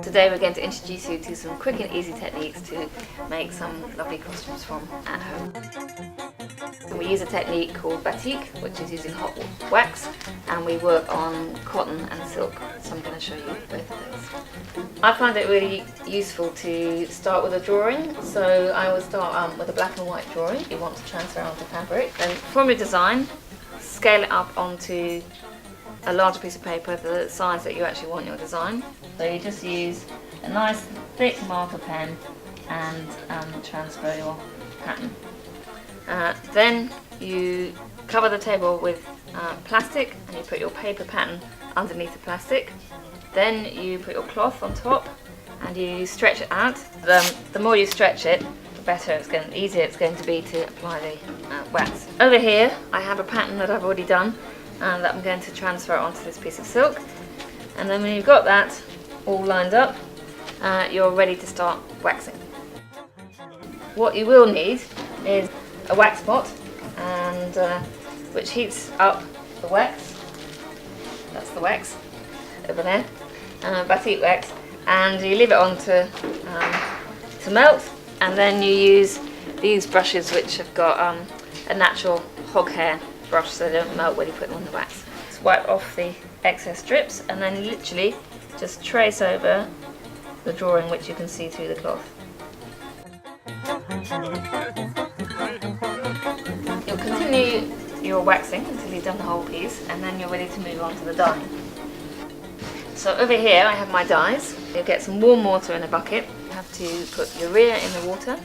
Today we're going to introduce you to some quick and easy techniques to make some lovely costumes from at home. And we use a technique called batique, which is using hot wax, and we work on cotton and silk, so I'm going to show you both of those. I find it really useful to start with a drawing, so I will start with a black and white drawing you want to transfer onto fabric. Then from your design, scale it up onto a larger piece of paper, the size that you actually want your design. So you just use a nice thick marker pen and transfer your pattern. Then you cover the table with plastic and you put your paper pattern underneath the plastic. Then you put your cloth on top and you stretch it out. The more you stretch it, the better easier it's going to be to apply the wax. Over here I have a pattern that I've already done and that I'm going to transfer onto this piece of silk. And then when you've got that all lined up, you're ready to start waxing. What you will need is a wax pot, and which heats up the wax. That's the wax over there, batique wax, and you leave it on to melt. And then you use these brushes, which have got a natural hog hair brush, so they don't melt when you put them on the wax. Just wipe off the excess strips, and then literally just trace over the drawing, which you can see through the cloth. You'll continue your waxing until you've done the whole piece, and then you're ready to move on to the dyeing. So over here I have my dyes. You'll get some warm water in a bucket. You have to put urea in the water.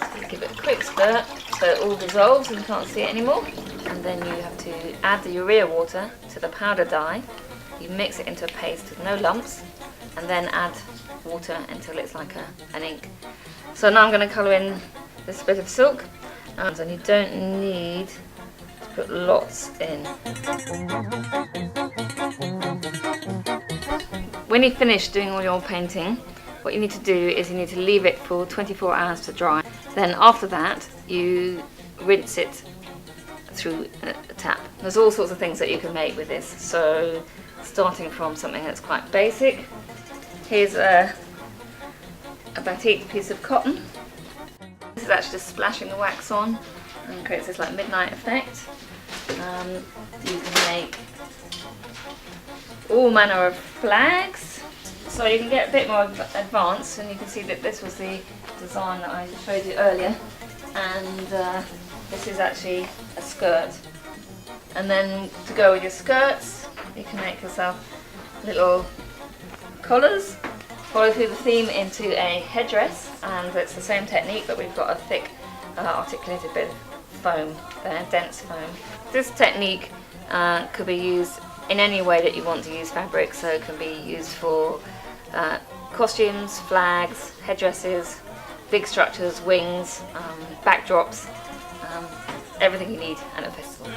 So give it a quick stir so it all dissolves and you can't see it anymore. And then you have to add the urea water to the powder dye. You mix it into a paste with no lumps, and then add water until it's like an ink. So now I'm going to colour in this bit of silk, and you don't need to put lots in. When you finish doing all your painting, what you need to do is you need to leave it for 24 hours to dry. Then after that you rinse it through a tap. There's all sorts of things that you can make with this, so starting from something that's quite basic. Here's a batik piece of cotton. This is actually just splashing the wax on and creates this like midnight effect. You can make all manner of flags, so you can get a bit more advanced, and you can see that this was the design that I showed you earlier, and this is actually a skirt. And then to go with your skirts, you can make yourself little collars, follow through the theme into a headdress, and it's the same technique, but we've got a thick articulated bit of foam there, dense foam. This technique could be used in any way that you want to use fabric, so it can be used for costumes, flags, headdresses, big structures, wings, backdrops, everything you need at a festival.